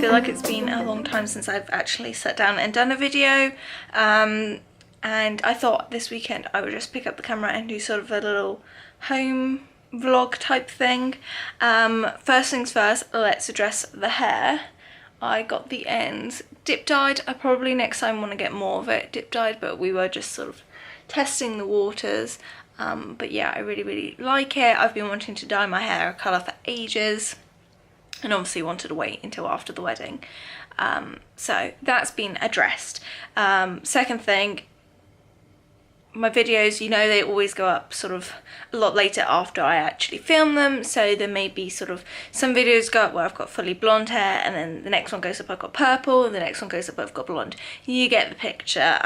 feel like it's been a long time since I've actually sat down and done a video, and I thought this weekend I would just pick up the camera and do sort of a little home vlog type thing. First things first, let's address the hair. I got the ends dip dyed. I probably next time want to get more of it dip dyed, but we were just sort of testing the waters. But yeah, I really like it. I've been wanting to dye my hair a colour for ages, and obviously wanted to wait until after the wedding. So that's been addressed. Second thing, my videos, you know, they always go up sort of a lot later after I actually film them, so there may be sort of some videos go up where I've got fully blonde hair, and then the next one goes up I've got purple, and the next one goes up I've got blonde. You get the picture,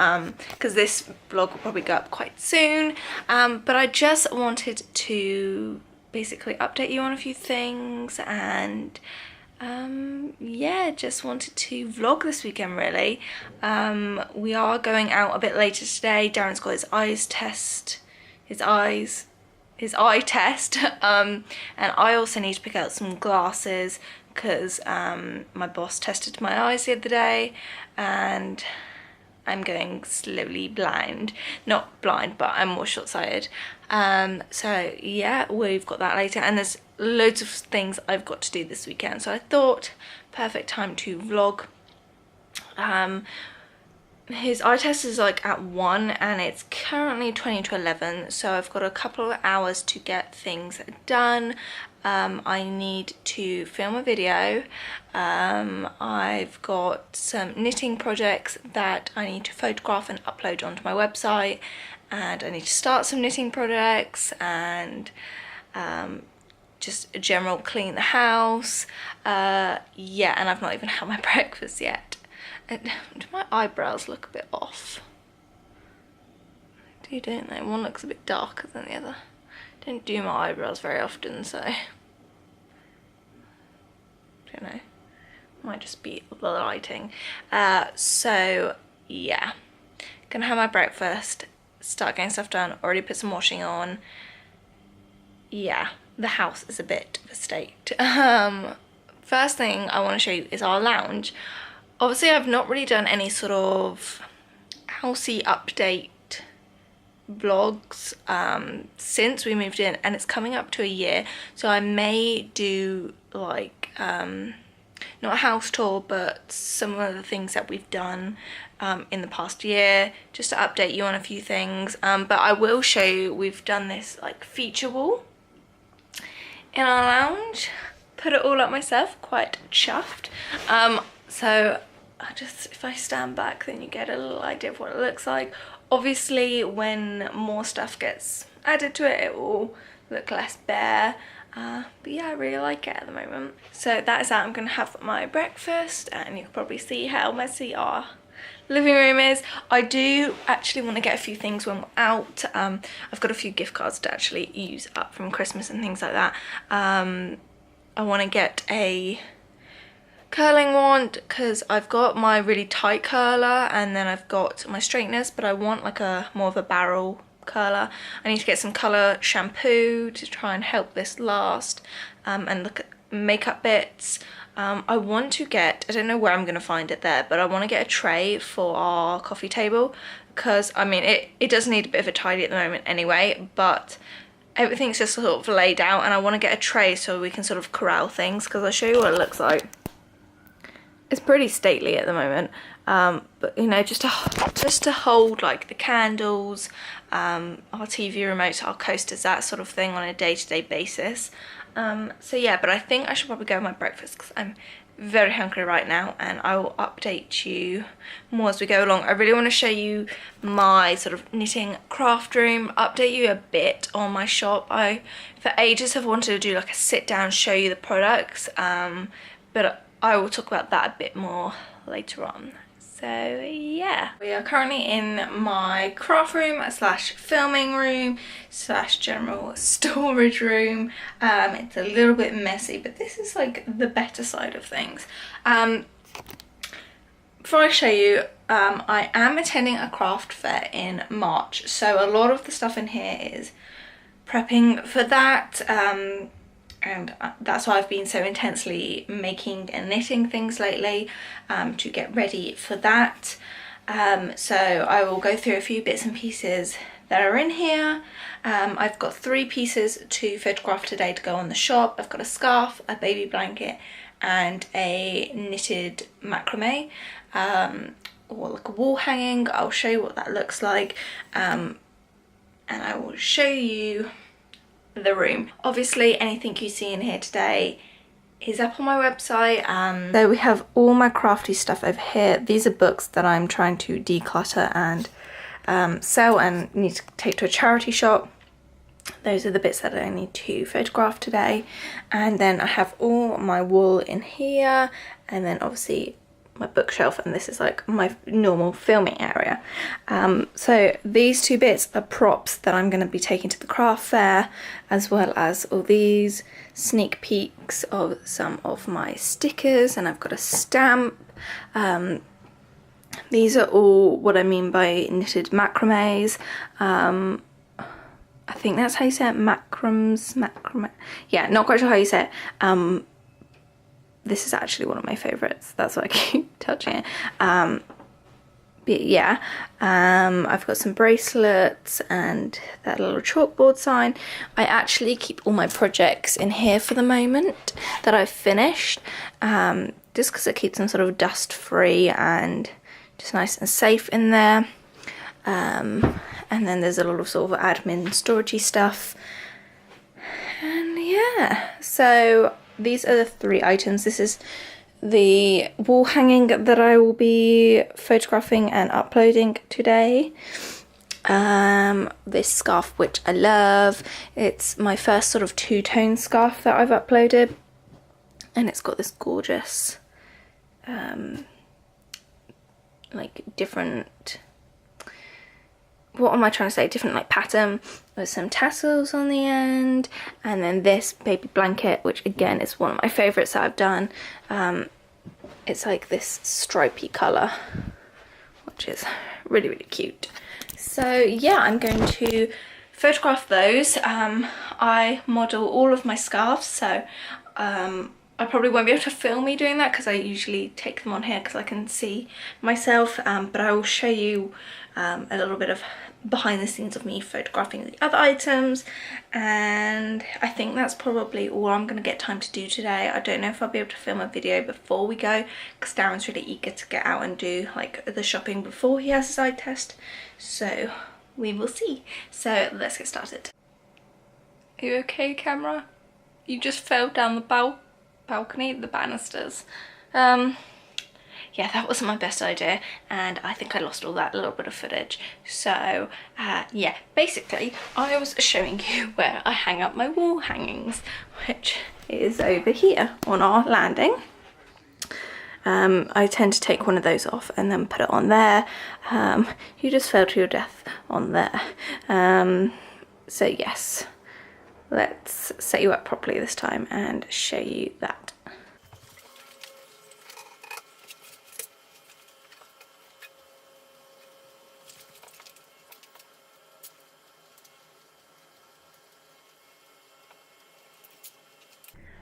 because this vlog will probably go up quite soon, but I just wanted to basically update you on a few things, and yeah, just wanted to vlog this weekend really. We are going out a bit later today. Darren's got his eye test, and I also need to pick out some glasses because my boss tested my eyes the other day and I'm going slowly blind. Not blind, but I'm more short-sighted. So yeah, we've got that later, and there's loads of things I've got to do this weekend, so I thought perfect time to vlog. His eye test is like at 1 and it's currently 20 to 11, so I've got a couple of hours to get things done. I need to film a video. I've got some knitting projects that I need to photograph and upload onto my website, and I need to start some knitting projects, and just a general clean the house. Yeah, and I've not even had my breakfast yet. And do my eyebrows look a bit off? They do, don't they? One looks a bit darker than the other. Don't do my eyebrows very often, so don't know. Might just be the lighting. So yeah, gonna have my breakfast, start getting stuff done. Already put some washing on. Yeah, the house is a bit of a state. First thing I want to show you is our lounge. Obviously I've not really done any sort of housey update vlogs since we moved in, and it's coming up to a year, so I may do like not a house tour, but some of the things that we've done in the past year, just to update you on a few things. But I will show you, we've done this like feature wall in our lounge, put it all up myself, quite chuffed. So if I stand back, then you get a little idea of what it looks like. Obviously when more stuff gets added to it, it will look less bare, but yeah, I really like it at the moment. So that is that. I'm gonna have my breakfast, and you can probably see how messy our living room is. I do actually want to get a few things when we're out. I've got a few gift cards to actually use up from Christmas and things like that. I want to get a curling wand because I've got my really tight curler, and then I've got my straighteners, but I want like a more of a barrel curler. I need to get some colour shampoo to try and help this last, and look at makeup bits. I want to get, I don't know where I'm going to find it there, but I want to get a tray for our coffee table, because I mean it does need a bit of a tidy at the moment anyway, but everything's just sort of laid out, and I want to get a tray so we can sort of corral things, because I'll show you what it looks like. It's pretty stately at the moment, but you know, just to hold like the candles, our TV remotes, our coasters, that sort of thing on a day-to-day basis. So yeah, but I think I should probably go with my breakfast because I'm very hungry right now, and I will update you more as we go along. I really want to show you my sort of knitting craft room, update you a bit on my shop. I for ages have wanted to do like a sit down, show you the products, but I will talk about that a bit more later on. So yeah, we are currently in my craft room slash filming room slash general storage room. It's a little bit messy, but this is like the better side of things. Before I show you, I am attending a craft fair in March, so a lot of the stuff in here is prepping for that. and that's why I've been so intensely making and knitting things lately, to get ready for that. So I will go through a few bits and pieces that are in here. I've got 3 pieces to photograph today to go on the shop. I've got a scarf, a baby blanket, and a knitted macrame, or like a wall hanging. I'll show you what that looks like, and I will show you the room. Obviously anything you see in here today is up on my website. So we have all my crafty stuff over here. These are books that I'm trying to declutter and sell and need to take to a charity shop. Those are the bits that I need to photograph today. And then I have all my wool in here, and then obviously my bookshelf, and this is like my normal filming area. So these 2 bits are props that I'm going to be taking to the craft fair, as well as all these sneak peeks of some of my stickers, and I've got a stamp. These are all what I mean by knitted macrames. I think that's how you say it, macrame. Yeah, not quite sure how you say it. This is actually one of my favourites, that's why I keep touching it. But yeah, I've got some bracelets and that little chalkboard sign. I actually keep all my projects in here for the moment that I've finished, just because it keeps them sort of dust free and just nice and safe in there. And then there's a lot of sort of admin storagey stuff. And yeah, so these are the 3 items. This is the wall hanging that I will be photographing and uploading today. This scarf, which I love. It's my first sort of 2-tone scarf that I've uploaded, and it's got this gorgeous like different, what am I trying to say, different like pattern with some tassels on the end. And then this baby blanket, which again is one of my favorites that I've done. It's like this stripy color, which is really, really cute. So yeah, I'm going to photograph those. I model all of my scarves, so I probably won't be able to film me doing that because I usually take them on here because I can see myself, but I will show you a little bit of behind the scenes of me photographing the other items. And I think that's probably all I'm going to get time to do today. I don't know if I'll be able to film a video before we go because Darren's really eager to get out and do like the shopping before he has his eye test, so we will see. So let's get started. Are you okay, camera? You just fell down the balcony, the banisters. Yeah, that wasn't my best idea, and I think I lost all that little bit of footage. So yeah, basically I was showing you where I hang up my wall hangings, which is over here on our landing. I tend to take one of those off and then put it on there. You just fell to your death on there. So yes, let's set you up properly this time and show you that.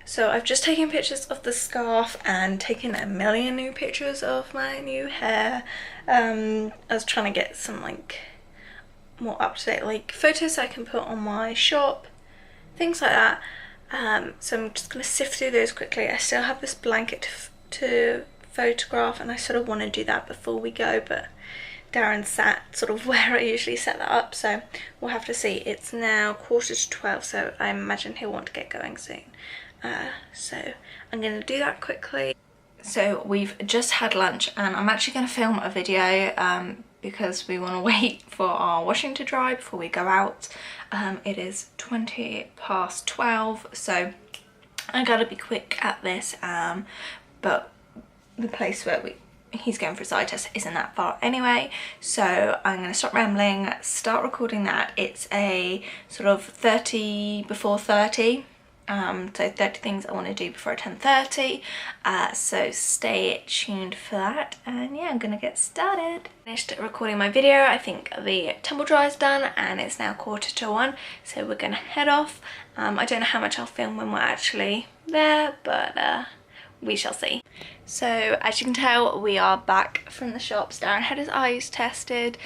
So I've just taken pictures of the scarf and taken a million new pictures of my new hair. I was trying to get some like more up-to-date like photos I can put on my shop, things like that. So I'm just going to sift through those quickly. I still have this blanket to photograph, and I sort of want to do that before we go, but Darren sat sort of where I usually set that up, so we'll have to see. It's now 11:45, so I imagine he'll want to get going soon. So I'm going to do that quickly. So we've just had lunch, and I'm actually going to film a video because we want to wait for our washing to dry before we go out. It is 12:20, so I gotta be quick at this, but the place where he's going for his eye test isn't that far anyway, so I'm going to stop rambling, start recording that. It's a sort of 30 before 30 So 30 things I want to do before 10:30, so stay tuned for that, and yeah, I'm gonna get started. Finished recording my video. I think the tumble dryer is done and it's now 1:45, so we're gonna head off. I don't know how much I'll film when we're actually there, but we shall see. So as you can tell, we are back from the shops. Darren had his eyes tested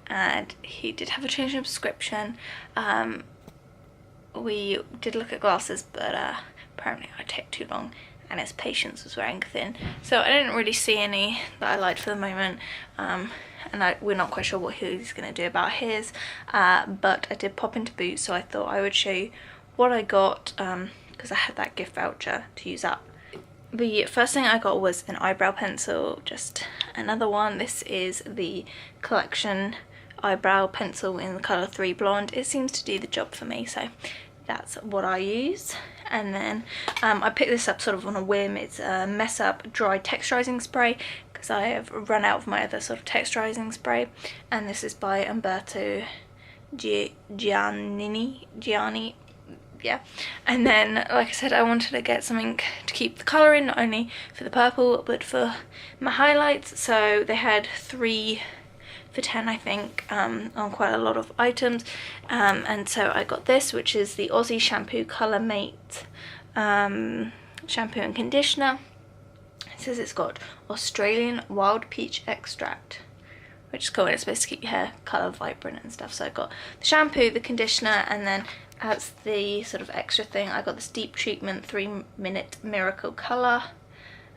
and he did have a change in prescription. We did look at glasses, but apparently I take too long and his patience was wearing thin, so I didn't really see any that I liked for the moment, and we're not quite sure what he's going to do about his, but I did pop into Boots, so I thought I would show you what I got, because I had that gift voucher to use up. The first thing I got was an eyebrow pencil, just another one. This is the Collection eyebrow pencil in the colour 3 Blonde. It seems to do the job for me, so that's what I use. And then I picked this up sort of on a whim. It's a Mess Up Dry Texturizing Spray, because I have run out of my other sort of texturizing spray, and this is by Umberto Gianni, yeah. And then, like I said, I wanted to get something to keep the colour in, not only for the purple but for my highlights, so they had 3 for 10, I think, on quite a lot of items, and so I got this, which is the Aussie Shampoo Colour Mate shampoo and conditioner. It says it's got Australian wild peach extract, which is cool, and it's supposed to keep your hair colour vibrant and stuff. So I got the shampoo, the conditioner, and then as the sort of extra thing I got this deep treatment 3-minute miracle colour.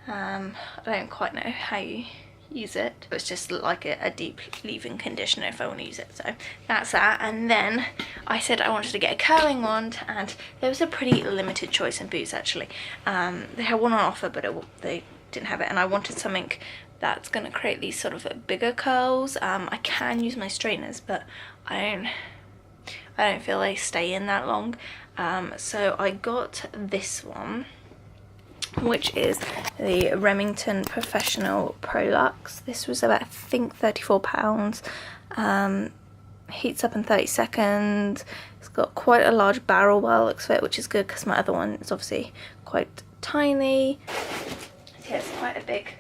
I don't quite know how you use it. It's just like a deep leave-in conditioner if I want to use it, so that's that. And then I said I wanted to get a curling wand, and there was a pretty limited choice in Boots actually. They had one on offer, but they didn't have it, and I wanted something that's going to create these sort of bigger curls. I can use my straighteners, but I don't feel they stay in that long, so I got this one, which is the Remington Professional Pro Luxe. This was about, I think, £34. Heats up in 30 seconds. It's got quite a large barrel by the looks of it, which is good because my other one is obviously quite tiny. Yeah, it's quite a big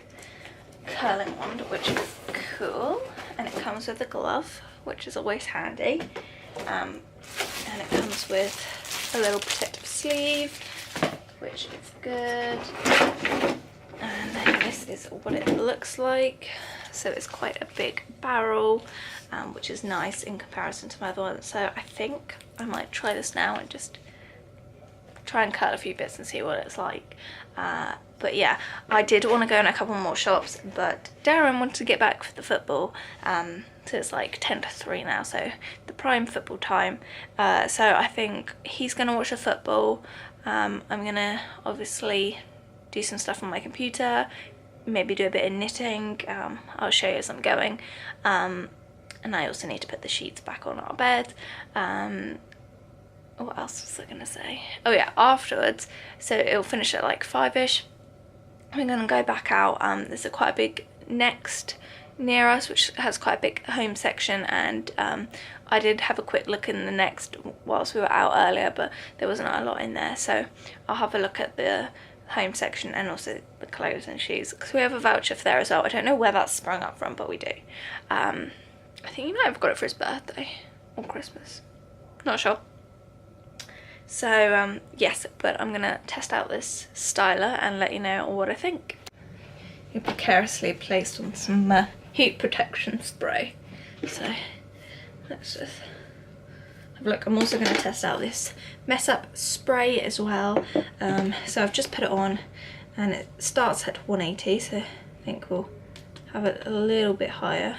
curling wand, which is cool, and it comes with a glove, which is always handy, and it comes with a little protective sleeve, which is good. And then this is what it looks like. So it's quite a big barrel, which is nice in comparison to my other one. So I think I might try this now and just try and cut a few bits and see what it's like. But yeah, I did want to go in a couple more shops, but Darren wanted to get back for the football, so it's like 10 to 3 now, so the prime football time. So I think he's going to watch the football. I'm going to obviously do some stuff on my computer, maybe do a bit of knitting. I'll show you as I'm going. And I also need to put the sheets back on our bed. What else was I going to say? Oh yeah, afterwards, so it'll finish at like 5ish. I'm going to go back out. There's quite a big Next near us, which has quite a big home section, and I did have a quick look in the Next whilst we were out earlier, but there wasn't a lot in there, so I'll have a look at the home section and also the clothes and shoes, because we have a voucher for there as well. I don't know where that's sprung up from, but we do. I think he might have got it for his birthday or Christmas, not sure. So yes, but I'm gonna test out this styler and let you know what I think. You're precariously placed on some heat protection spray, so let's just have a look. I'm also going to test out this Mess Up spray as well. So I've just put it on, and it starts at 180, so I think we'll have it a little bit higher.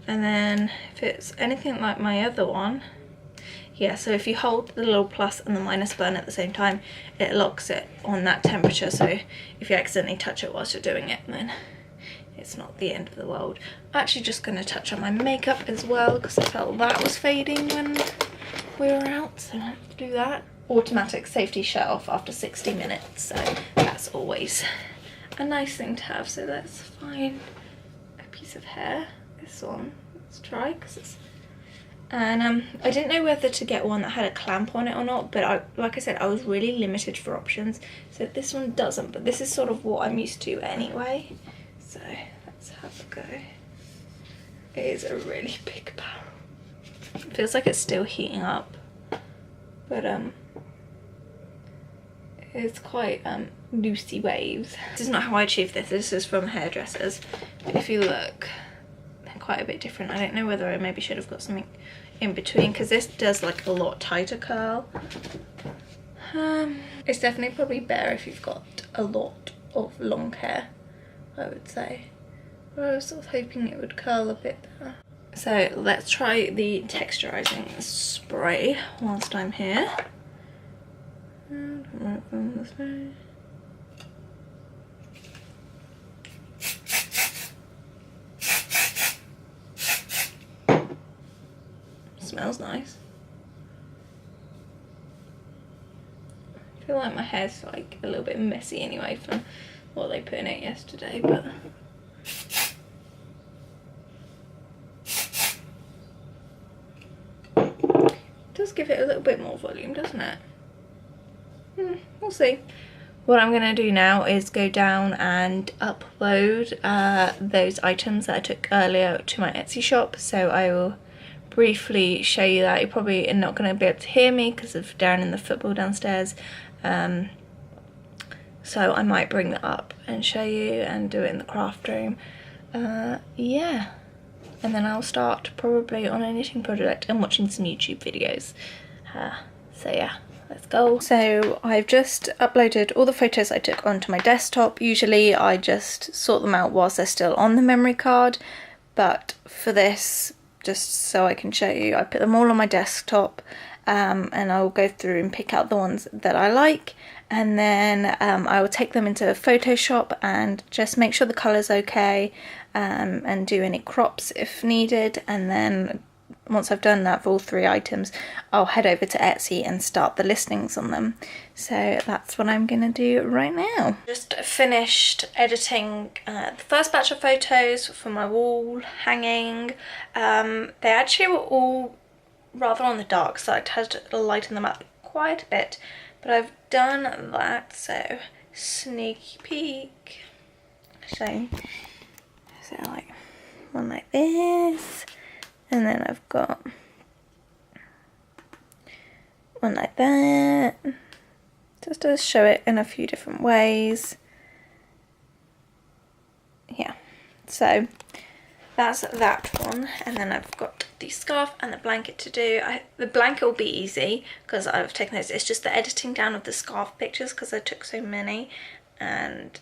And then if it's anything like my other one, yeah, so if you hold the little plus and the minus button at the same time, it locks it on that temperature, so if you accidentally touch it whilst you're doing it, then it's not the end of the world. I'm actually just going to touch on my makeup as well, because I felt that was fading when we were out, so let's do that. Automatic safety shut off after 60 minutes, so that's always a nice thing to have. So let's find a piece of hair. This one, let's try, because it's And I didn't know whether to get one that had a clamp on it or not, but like I said, I was really limited for options. So this one doesn't, but this is sort of what I'm used to anyway. So let's have a go. It is a really big barrel. It feels like it's still heating up, but it's quite loosey waves. This is not how I achieve this. This is from hairdressers. But if you look, they're quite a bit different. I don't know whether I maybe should have got something in between, because this does like a lot tighter curl. It's definitely probably better if you've got a lot of long hair, I would say. But I was sort of hoping it would curl a bit better. So let's try the texturizing spray whilst I'm here. Smells nice. I feel like my hair's like a little bit messy anyway from what they put in it yesterday, but it does give it a little bit more volume, doesn't it? We'll see. What I'm going to do now is go down and upload those items that I took earlier to my Etsy shop, so I will briefly show you that. You're probably not going to be able to hear me because of down in the football downstairs, so I might bring that up and show you and do it in the craft room. Yeah, and then I'll start probably on a knitting project and watching some YouTube videos. So yeah, let's go. So I've just uploaded all the photos I took onto my desktop. Usually I just sort them out whilst they're still on the memory card, but for this, just so I can show you, I put them all on my desktop, and I'll go through and pick out the ones that I like, and then I will take them into Photoshop and just make sure the colour's okay, and do any crops if needed, and then once I've done that for all 3 items, I'll head over to Etsy and start the listings on them. So that's what I'm gonna do right now. Just finished editing the first batch of photos for my wall hanging. They actually were all rather on the dark side. I had to lighten them up quite a bit, but I've done that, so sneaky peek. So like one like this. And then I've got one like that, just to show it in a few different ways. Yeah, so that's that one. And then I've got the scarf and the blanket to do. The blanket will be easy because I've taken those. It's just the editing down of the scarf pictures because I took so many, and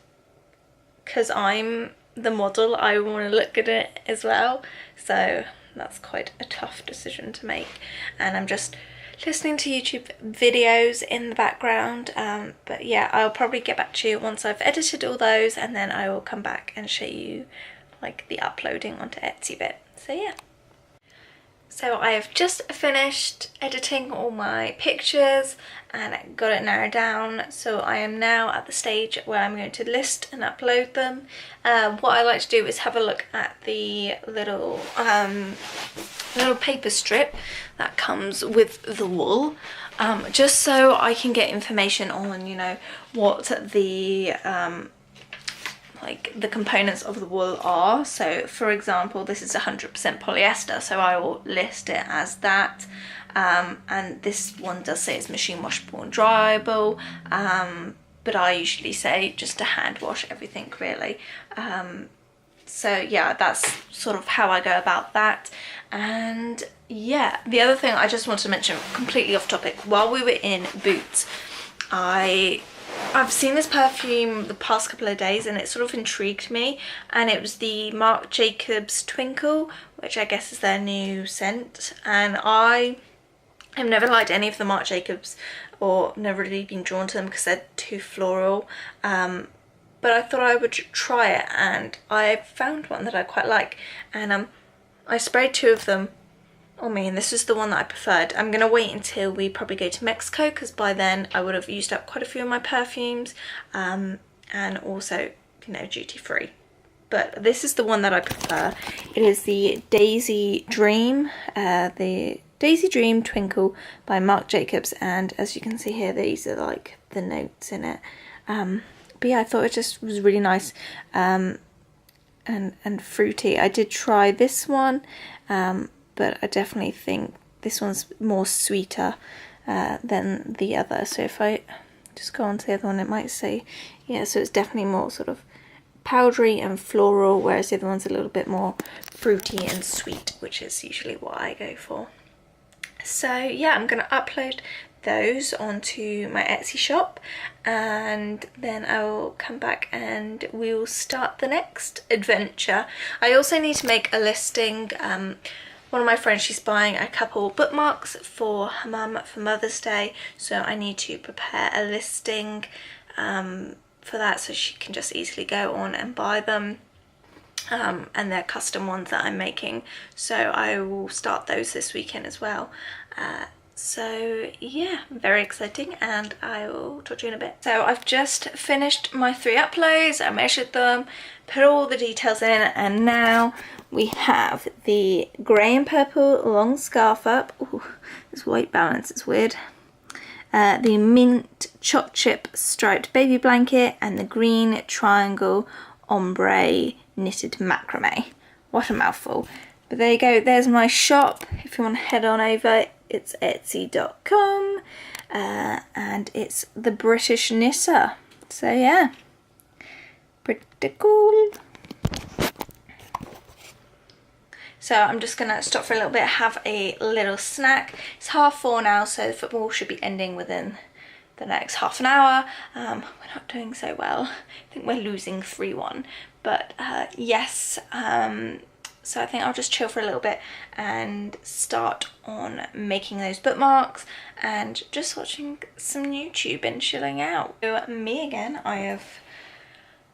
because I'm the model, I want to look at it as well. So that's quite a tough decision to make, and I'm just listening to YouTube videos in the background, but yeah, I'll probably get back to you once I've edited all those, and then I will come back and show you like the uploading onto Etsy bit. So yeah. So I have just finished editing all my pictures and got it narrowed down, so I am now at the stage where I'm going to list and upload them. What I like to do is have a look at the little paper strip that comes with the wool, just so I can get information on, you know, what the like the components of the wool are. So for example, this is 100% polyester, so I will list it as that, and this one does say it's machine washable and dryable, but I usually say just to hand wash everything really. So yeah, that's sort of how I go about that. And yeah, the other thing I just wanted to mention, completely off topic, while we were in Boots, I've seen this perfume the past couple of days and it sort of intrigued me, and it was the Marc Jacobs Twinkle, which I guess is their new scent, and I have never liked any of the Marc Jacobs, or never really been drawn to them because they're too floral, but I thought I would try it, and I found one that I quite like, and I sprayed 2 of them on me, and this is the one that I preferred. I'm gonna wait until we probably go to Mexico, because by then I would have used up quite a few of my perfumes, and also, you know, duty free. but this is the one that I prefer. It is the Daisy Dream, Twinkle by Marc Jacobs, and as you can see here, these are like the notes in it. But yeah, I thought it just was really nice and fruity. I did try this one, but I definitely think this one's more sweeter than the other. So if I just go on to the other one, it might say, yeah, so it's definitely more sort of powdery and floral, whereas the other one's a little bit more fruity and sweet, which is usually what I go for. So yeah, I'm going to upload those onto my Etsy shop, and then I will come back and we will start the next adventure. I also need to make a listing. One of my friends, she's buying a couple bookmarks for her mum for Mother's Day, so I need to prepare a listing for that so she can just easily go on and buy them. And they're custom ones that I'm making, so I will start those this weekend as well. So yeah, very exciting, and I will talk to you in a bit. So I've just finished my 3 uploads. I measured them, put all the details in, and now we have the grey and purple long scarf up. Ooh, this white balance is weird. The mint choc chip striped baby blanket, and the green triangle ombre knitted macrame. What a mouthful. But there you go, there's my shop. If you want to head on over, it's etsy.com, and it's the British Knitter. So yeah, pretty cool. So I'm just gonna stop for a little bit, have a little snack. It's 4:30 now, so the football should be ending within the next half an hour. We're not doing so well. I think we're losing 3-1, but yes. So I think I'll just chill for a little bit and start on making those bookmarks and just watching some YouTube and chilling out. So me again, I have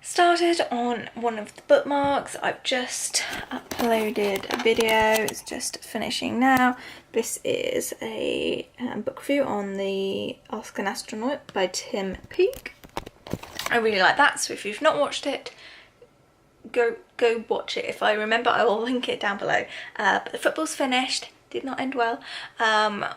started on one of the bookmarks. I've just uploaded a video, it's just finishing now. This is a book review on the Ask an Astronaut by Tim Peake. I really like that, so if you've not watched it, go watch it. If I remember, I will link it down below. But the football's finished, did not end well.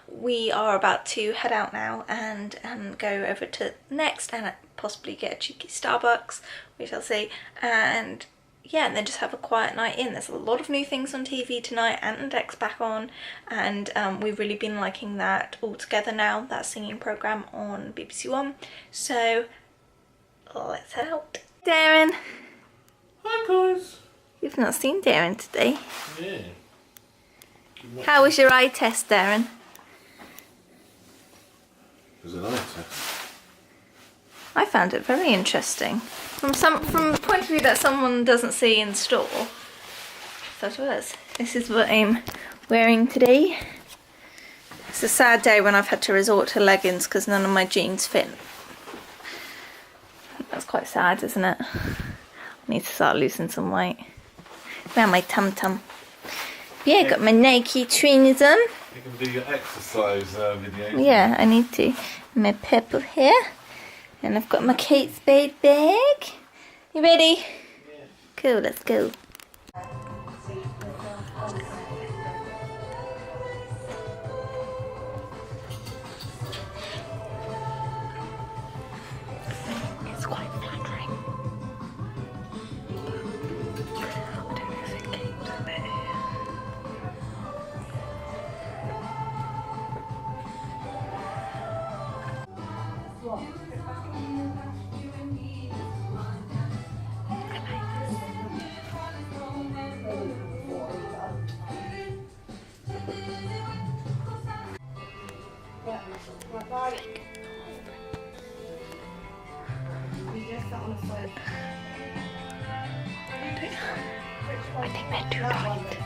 We are about to head out now and go over to Next and possibly get a cheeky Starbucks, we shall see, and yeah, and then just have a quiet night in. There's a lot of new things on TV tonight. Ant and Dec's back on, and we've really been liking that All Together Now, that singing programme on BBC One. So let's head out. Darren! Hi guys! You've not seen Darren today. Yeah. How was your eye test, Darren? It was an eye test. I found it very interesting. From the point of view that someone doesn't see in store. So it was. This is what I'm wearing today. It's a sad day when I've had to resort to leggings because none of my jeans fit. That's quite sad, isn't it? I need to start losing some weight. Around my tum-tum. Yeah, got my Nike trainers on. You can do your exercise videos. Yeah, I need to. My purple hair. And I've got my Kate Spade bag. You ready? Yeah. Cool, let's go. It's quite flattering. I don't know if it keeps a bit. I think they're too tight.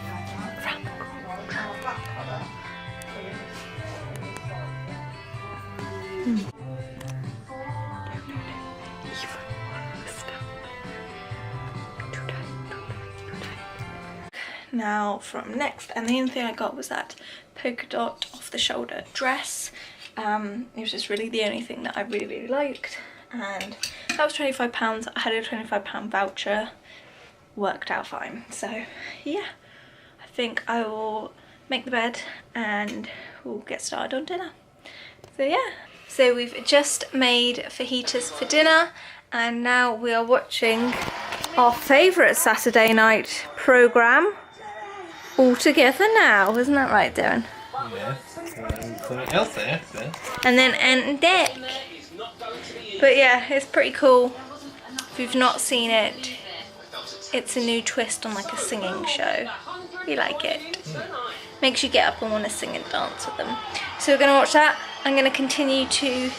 Now from Next, and the only thing I got was that polka dot off the shoulder dress. It was just really the only thing that I really liked, and that was £25. I had a £25 voucher worked out fine. So yeah, I think I will make the bed and we'll get started on dinner. So yeah, so we've just made fajitas for dinner and now we are watching our favourite Saturday night programme all together now. Isn't that right, Darren? Yes. Something else there. And then Ant Deck. But yeah, it's pretty cool. If you've not seen it, it's a new twist on like a singing show. We like it. Makes you get up and want to sing and dance with them. So we're going to watch that. I'm going to continue to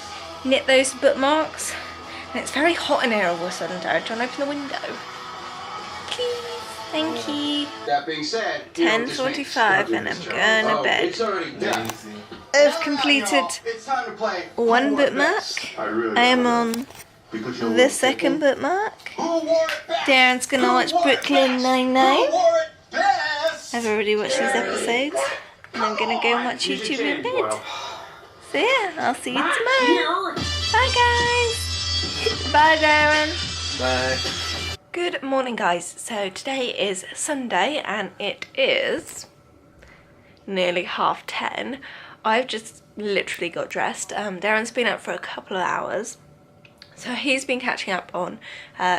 knit those bookmarks. And it's very hot in here all of a sudden, Darren. Do you want to open the window? Please. Thank you. That being said, 10:45 and I'm going to bed. It's already done. I've completed It's time to play one Who Wore It bookmark. Best. I really I am love on it. Because you're the second bookmark. Who wore it best? Darren's going to Who watch wore it Brooklyn best? Nine-Nine. Who wore it best? I've already watched these episodes. And I'm going to go and watch YouTube in bed. So yeah, I'll see you tomorrow. Bye guys. Bye Darren. Bye. Good morning guys. So today is Sunday and it is nearly 10:30. I've just literally got dressed. Darren's been up for a couple of hours. So he's been catching up on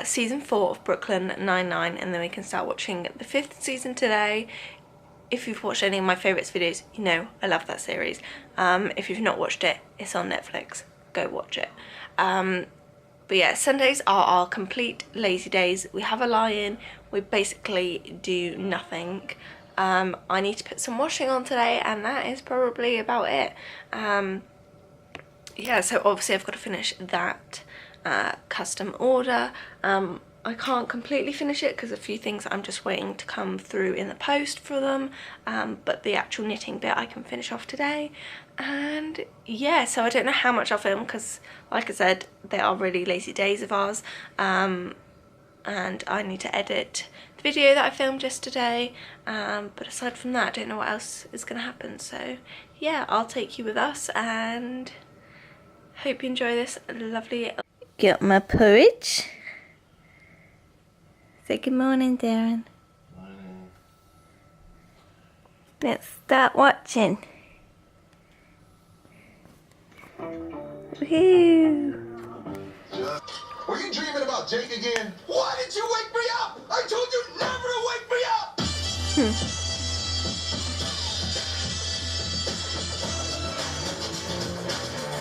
season 4 of Brooklyn Nine-Nine and then we can start watching the 5th season today. If you've watched any of my favourites videos, you know I love that series. If you've not watched it, it's on Netflix. Go watch it. But yeah, Sundays are our complete lazy days. We have a lie-in. We basically do nothing. I need to put some washing on today and that is probably about it. Yeah, so obviously I've got to finish that custom order. I can't completely finish it because a few things I'm just waiting to come through in the post for them, but the actual knitting bit I can finish off today. And yeah, so I don't know how much I'll film because like I said, they are really lazy days of ours, and I need to edit the video that I filmed yesterday, but aside from that I don't know what else is going to happen. So yeah, I'll take you with us and hope you enjoy this lovely... Got my porridge. Say good morning, Darren. Morning. Let's start watching. Woohoo! Were you dreaming about Jake again? Why did you wake me up? I told you never to wake me up!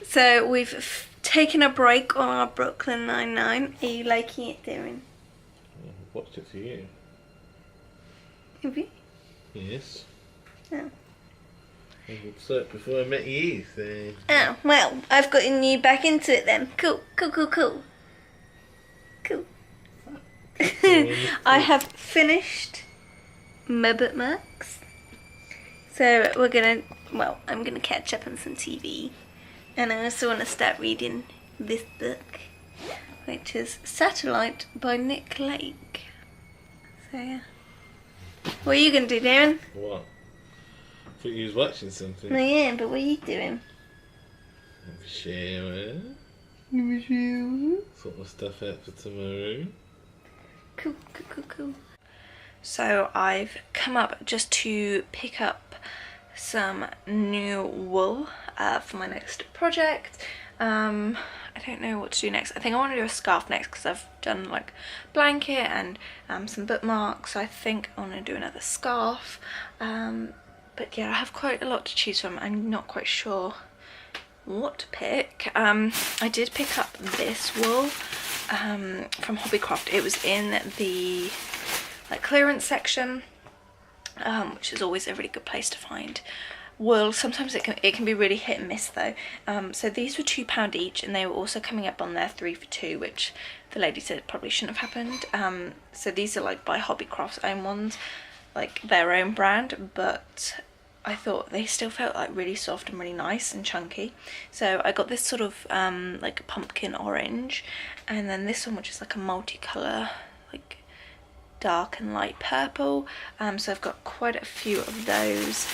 So we've taken a break on our Brooklyn Nine-Nine. Are you liking it, Darren? I've watched it for you. Have you? Yes. Oh. I watched it before I met you, so... Oh, well, I've gotten you back into it then. Cool, cool, cool, cool. Cool. I have finished my bookmarks. So we're gonna, well, I'm gonna catch up on some TV. And I also want to start reading this book, which is Satellite by Nick Lake. So yeah. What are you gonna do, Darren? What? I thought you was watching something. No, yeah, but what are you doing? Shower. Sort my stuff out for tomorrow. Cool, cool, cool, cool. So I've come up just to pick up some new wool for my next project. I don't know what to do next. I think I want to do a scarf next because I've done like blanket and some bookmarks. So I think I want to do another scarf. But yeah, I have quite a lot to choose from. I'm not quite sure what to pick. I did pick up this wool from Hobbycraft. It was in the like clearance section, which is always a really good place to find wool. Sometimes it can be really hit and miss though. So these were £2 each and they were also coming up on their 3 for 2, which the lady said probably shouldn't have happened. So these are like by Hobbycraft's own ones, like their own brand, but I thought they still felt like really soft and really nice and chunky. So I got this sort of like pumpkin orange, and then this one which is like a multicolour, like dark and light purple. So I've got quite a few of those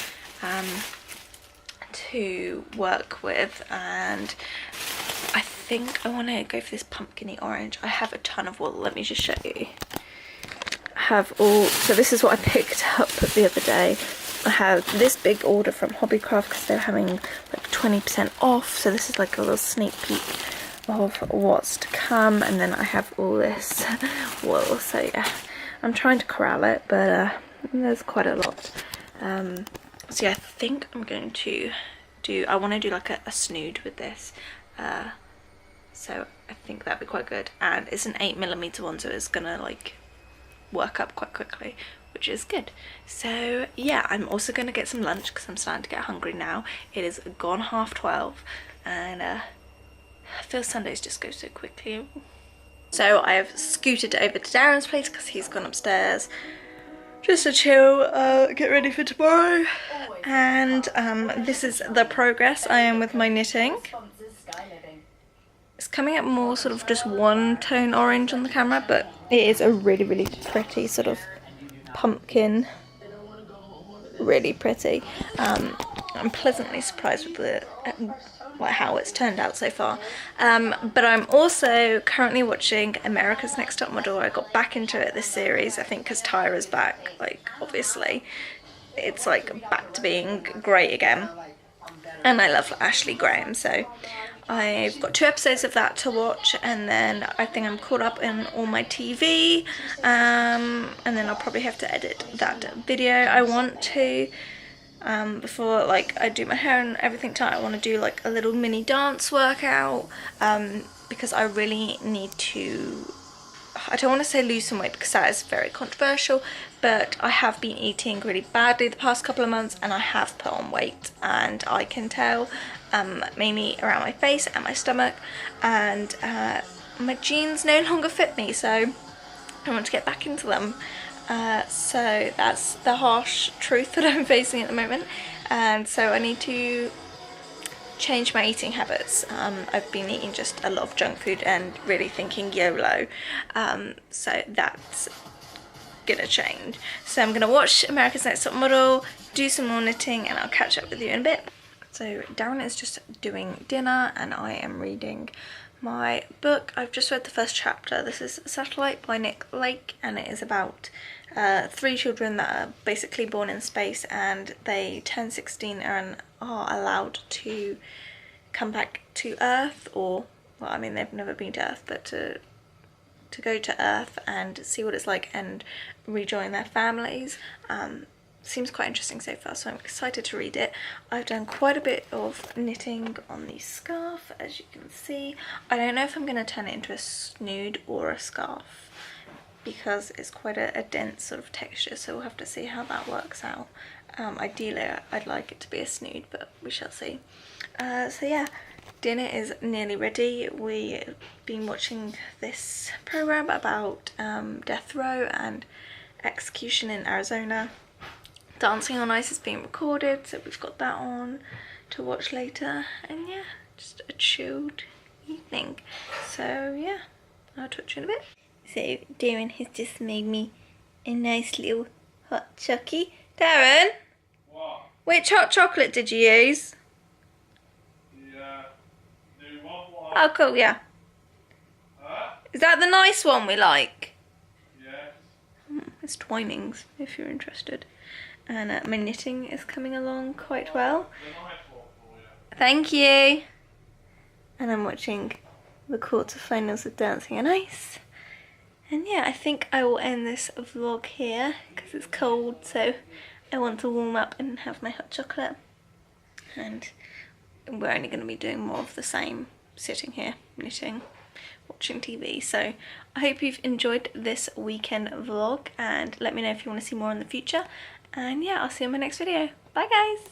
to work with, and I think I want to go for this pumpkin-y orange. I have a ton of wool. Let me just show you. I have all, so this is what I picked up the other day. I have this big order from Hobbycraft because they're having like 20% off, so this is like a little sneak peek of what's to come. And then I have all this wool, so yeah, I'm trying to corral it, but there's quite a lot. So yeah, I think I'm going to do, I want to do like a snood with this, so I think that'd be quite good. And it's an 8mm one, so it's gonna like work up quite quickly, which is good. So yeah, I'm also gonna get some lunch because I'm starting to get hungry now. It is gone 12:30, and I feel Sundays just go so quickly. So I have scooted over to Darren's place because he's gone upstairs just to chill, get ready for tomorrow. And this is the progress I am with my knitting. It's coming up more sort of just one tone orange on the camera, but it is a really, really pretty sort of pumpkin. Really pretty. I'm pleasantly surprised with the like how it's turned out so far. But I'm also currently watching America's Next Top Model. I got back into it this series, I think because Tyra's back, like obviously. It's like back to being great again. And I love Ashley Graham, so I've got 2 episodes of that to watch, and then I think I'm caught up in all my TV, and then I'll probably have to edit that video. I want to, before like I do my hair and everything tonight, I want to do like a little mini dance workout, because I really need to, I don't want to say lose some weight because that is very controversial, but I have been eating really badly the past couple of months and I have put on weight, and I can tell, mainly around my face and my stomach, and my jeans no longer fit me, so I want to get back into them. So that's the harsh truth that I'm facing at the moment, and so I need to change my eating habits. I've been eating just a lot of junk food and really thinking YOLO, so that's gonna change. So I'm gonna watch America's Next Top Model, do some more knitting, and I'll catch up with you in a bit. So Darren is just doing dinner and I am reading my book. I've just read the first chapter. This is Satellite by Nick Lake, and it is about 3 children that are basically born in space, and they turn 16 and are allowed to come back to Earth, or, well, I mean, they've never been to Earth, but to go to Earth and see what it's like and rejoin their families. Seems quite interesting so far, so I'm excited to read it. I've done quite a bit of knitting on the scarf, as you can see. I don't know if I'm going to turn it into a snood or a scarf, because it's quite a dense sort of texture, so we'll have to see how that works out. Ideally I'd like it to be a snood, but we shall see. So yeah, dinner is nearly ready. We've been watching this program about death row and execution in Arizona. Dancing on Ice is being recorded, so we've got that on to watch later, and yeah, just a chilled evening. So yeah, I'll talk to you in a bit. So Darren has just made me a nice little hot chocolate. Darren? What? Which hot chocolate did you use? The new one? Oh cool, yeah. Huh? Is that the nice one we like? Yes. It's Twinings, if you're interested. And my knitting is coming along quite well. Thank you. And I'm watching the quarterfinals of Dancing on Ice. And yeah, I think I will end this vlog here because it's cold, so I want to warm up and have my hot chocolate. And we're only going to be doing more of the same, sitting here, knitting, watching TV. So I hope you've enjoyed this weekend vlog, and let me know if you want to see more in the future. And yeah, I'll see you in my next video. Bye guys!